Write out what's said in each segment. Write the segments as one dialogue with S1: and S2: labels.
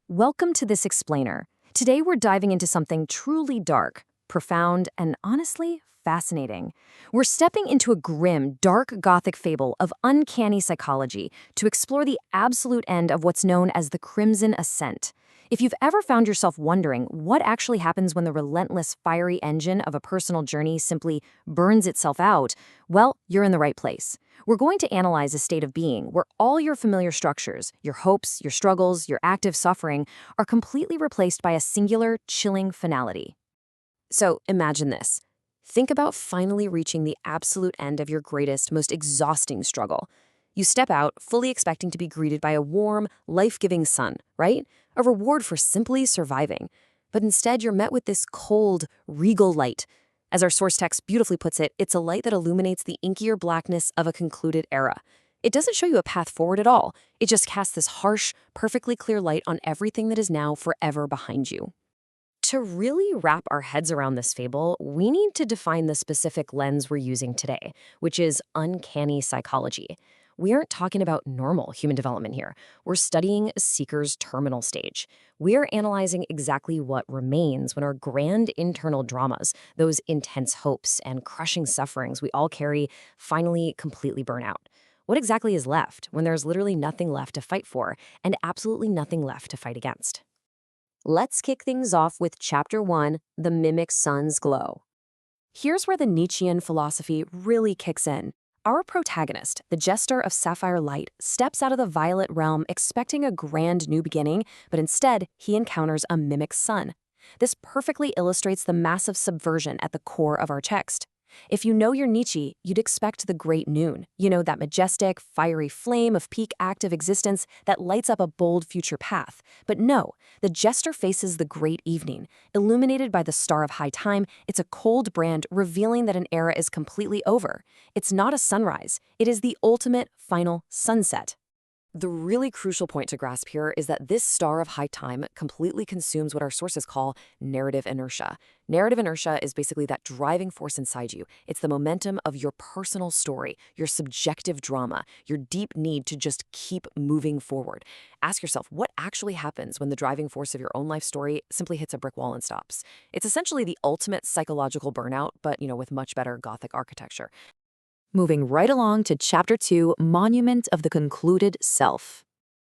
S1: Welcome to this explainer. Today we're diving into something truly dark, profound, and honestly fascinating. We're stepping into a grim, dark Gothic fable of uncanny psychology to explore the absolute end of what's known as the Crimson Ascent. If you've ever found yourself wondering what actually happens when the relentless, fiery engine of a personal journey simply burns itself out, well, you're in the right place. We're going to analyze a state of being where all your familiar structures, your hopes, your struggles, your active suffering, are completely replaced by a singular, chilling finality. So imagine this. Think about finally reaching the absolute end of your greatest, most exhausting struggle. You step out, fully expecting to be greeted by a warm, life-giving sun, right? A reward for simply surviving. But instead, you're met with this cold, regal light. As our source text beautifully puts it, it's a light that illuminates the inkier blackness of a concluded era. It doesn't show you a path forward at all. It just casts this harsh, perfectly clear light on everything that is now forever behind you. To really wrap our heads around this fable, we need to define the specific lens we're using today, which is uncanny psychology. We aren't talking about normal human development here. We're studying a seeker's terminal stage. We're analyzing exactly what remains when our grand internal dramas, those intense hopes and crushing sufferings we all carry, finally completely burn out. What exactly is left when there's literally nothing left to fight for and absolutely nothing left to fight against? Let's kick things off with Chapter 1, The Mimic Sun's Glow. Here's where the Nietzschean philosophy really kicks in. Our protagonist, the Jester of Sapphire Light, steps out of the violet realm expecting a grand new beginning, but instead, he encounters a mimic sun. This perfectly illustrates the massive subversion at the core of our text. If you know your Nietzsche, you'd expect the great noon. You know, that majestic, fiery flame of peak active existence that lights up a bold future path. But no, the Jester faces the great evening. Illuminated by the star of high time, it's a cold brand revealing that an era is completely over. It's not a sunrise. It is the ultimate, final sunset. The really crucial point to grasp here is that this star of high time completely consumes what our sources call narrative inertia. Narrative inertia is basically that driving force inside you. It's the momentum of your personal story, your subjective drama, your deep need to just keep moving forward. Ask yourself, what actually happens when the driving force of your own life story simply hits a brick wall and stops? It's essentially the ultimate psychological burnout, but, with much better Gothic architecture. Moving right along to Chapter 2, Monument of the Concluded Self.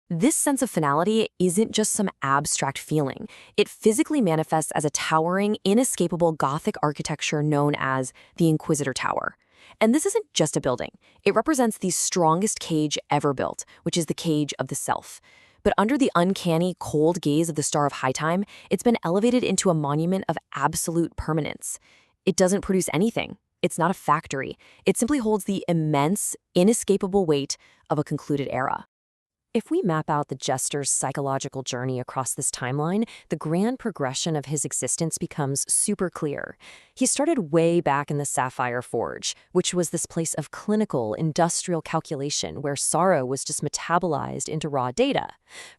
S1: This sense of finality isn't just some abstract feeling. It physically manifests as a towering, inescapable Gothic architecture known as the Inquisitor Tower. And this isn't just a building. It represents the strongest cage ever built, which is the cage of the self. But under the uncanny, cold gaze of the Star of High Time, it's been elevated into a monument of absolute permanence. It doesn't produce anything. It's not a factory. It simply holds the immense, inescapable weight of a concluded era. If we map out the Jester's psychological journey across this timeline, the grand progression of his existence becomes super clear. He started way back in the Sapphire Forge, which was this place of clinical, industrial calculation where sorrow was just metabolized into raw data.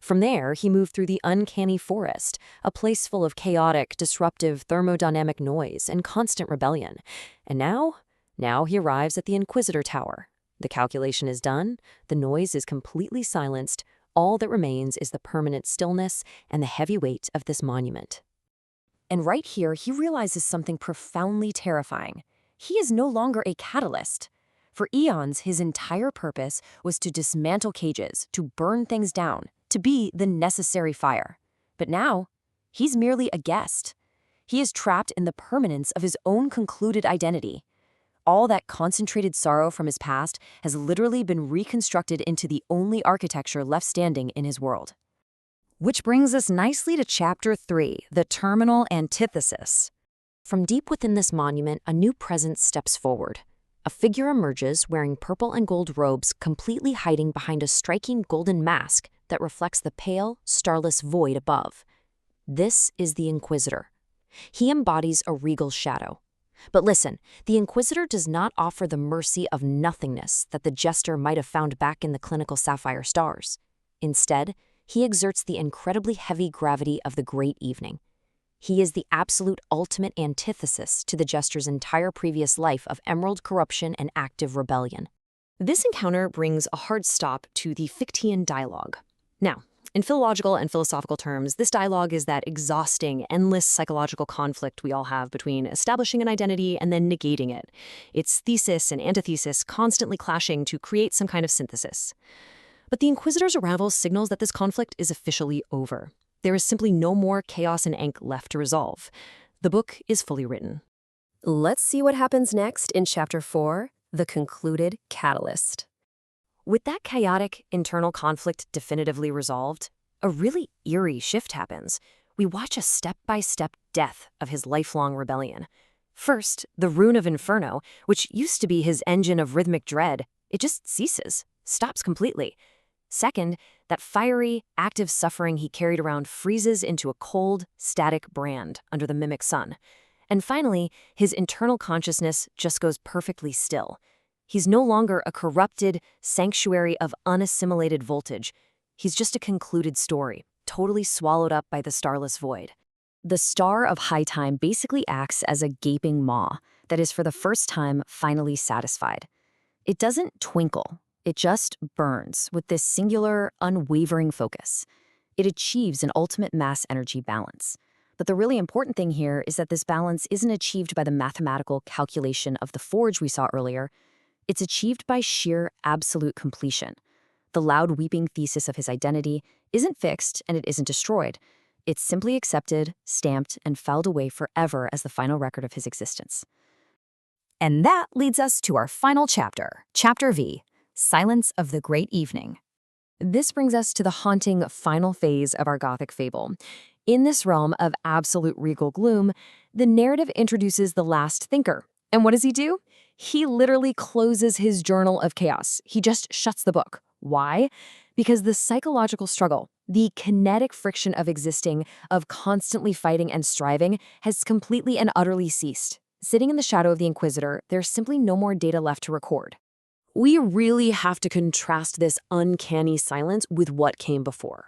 S1: From there, he moved through the uncanny forest, a place full of chaotic, disruptive thermodynamic noise and constant rebellion. And now he arrives at the Inquisitor Tower. The calculation is done, the noise is completely silenced, all that remains is the permanent stillness and the heavy weight of this monument. And right here, he realizes something profoundly terrifying. He is no longer a catalyst. For eons, his entire purpose was to dismantle cages, to burn things down, to be the necessary fire. But now, he's merely a guest. He is trapped in the permanence of his own concluded identity. All that concentrated sorrow from his past has literally been reconstructed into the only architecture left standing in his world. Which brings us nicely to Chapter 3, The Terminal Antithesis. From deep within this monument, a new presence steps forward. A figure emerges wearing purple and gold robes, completely hiding behind a striking golden mask that reflects the pale, starless void above. This is the Inquisitor. He embodies a regal shadow. But listen, the Inquisitor does not offer the mercy of nothingness that the Jester might have found back in the clinical sapphire stars. Instead, he exerts the incredibly heavy gravity of the great evening. He is the absolute ultimate antithesis to the Jester's entire previous life of emerald corruption and active rebellion. This encounter brings a hard stop to the Fichtean dialogue. Now, In philological and philosophical terms, this dialogue is that exhausting, endless psychological conflict we all have between establishing an identity and then negating it. It's thesis and antithesis constantly clashing to create some kind of synthesis. But the Inquisitor's arrival signals that this conflict is officially over. There is simply no more chaos and ink left to resolve. The book is fully written.
S2: Let's see what happens next in Chapter 4, The Concluded Catalyst.
S1: With that chaotic internal conflict definitively resolved, a really eerie shift happens. We watch a step-by-step death of his lifelong rebellion. First, the Rune of Inferno, which used to be his engine of rhythmic dread, it just ceases, stops completely. Second, that fiery, active suffering he carried around freezes into a cold, static brand under the mimic sun. And finally, his internal consciousness just goes perfectly still. He's no longer a corrupted sanctuary of unassimilated voltage. He's just a concluded story, totally swallowed up by the starless void. The Star of High Time basically acts as a gaping maw that is for the first time finally satisfied. It doesn't twinkle, it just burns with this singular, unwavering focus. It achieves an ultimate mass energy balance. But the really important thing here is that this balance isn't achieved by the mathematical calculation of the forge we saw earlier. It's achieved by sheer absolute completion. The loud weeping thesis of his identity isn't fixed and it isn't destroyed. It's simply accepted, stamped, and filed away forever as the final record of his existence.
S3: And that leads us to our final chapter, Chapter V, Silence of the Great Evening.
S1: This brings us to the haunting final phase of our Gothic fable. In this realm of absolute regal gloom, the narrative introduces the last thinker. And what does he do? He literally closes his journal of chaos. He just shuts the book. Why? Because the psychological struggle, the kinetic friction of existing, of constantly fighting and striving, has completely and utterly ceased. Sitting in the shadow of the Inquisitor, there's simply no more data left to record. We really have to contrast this uncanny silence with what came before.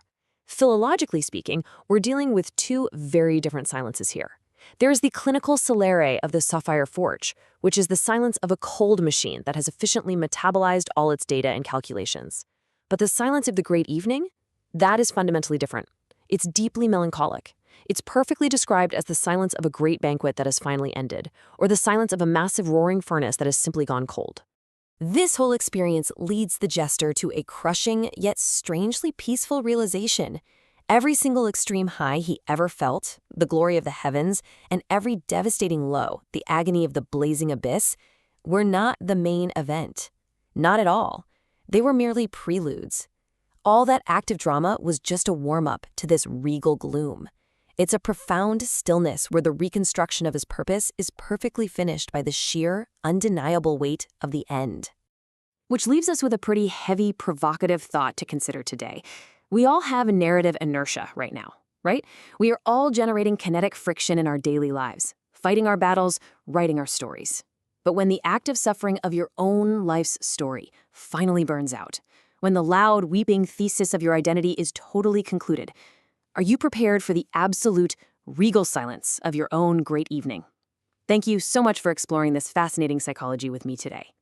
S1: Philologically speaking, we're dealing with two very different silences here. There's the clinical celere of the Sapphire Forge, which is the silence of a cold machine that has efficiently metabolized all its data and calculations. But the silence of the Great Evening? That is fundamentally different. It's deeply melancholic. It's perfectly described as the silence of a great banquet that has finally ended, or the silence of a massive roaring furnace that has simply gone cold. This whole experience leads the jester to a crushing yet strangely peaceful realization. Every single extreme high he ever felt, the glory of the heavens, and every devastating low, the agony of the blazing abyss, were not the main event. Not at all. They were merely preludes. All that active drama was just a warm-up to this regal gloom. It's a profound stillness where the reconstruction of his purpose is perfectly finished by the sheer, undeniable weight of the end. Which leaves us with a pretty heavy, provocative thought to consider today. We all have a narrative inertia right now, right? We are all generating kinetic friction in our daily lives, fighting our battles, writing our stories. But when the active suffering of your own life's story finally burns out, when the loud, weeping thesis of your identity is totally concluded, are you prepared for the absolute, regal silence of your own great evening? Thank you so much for exploring this fascinating psychology with me today.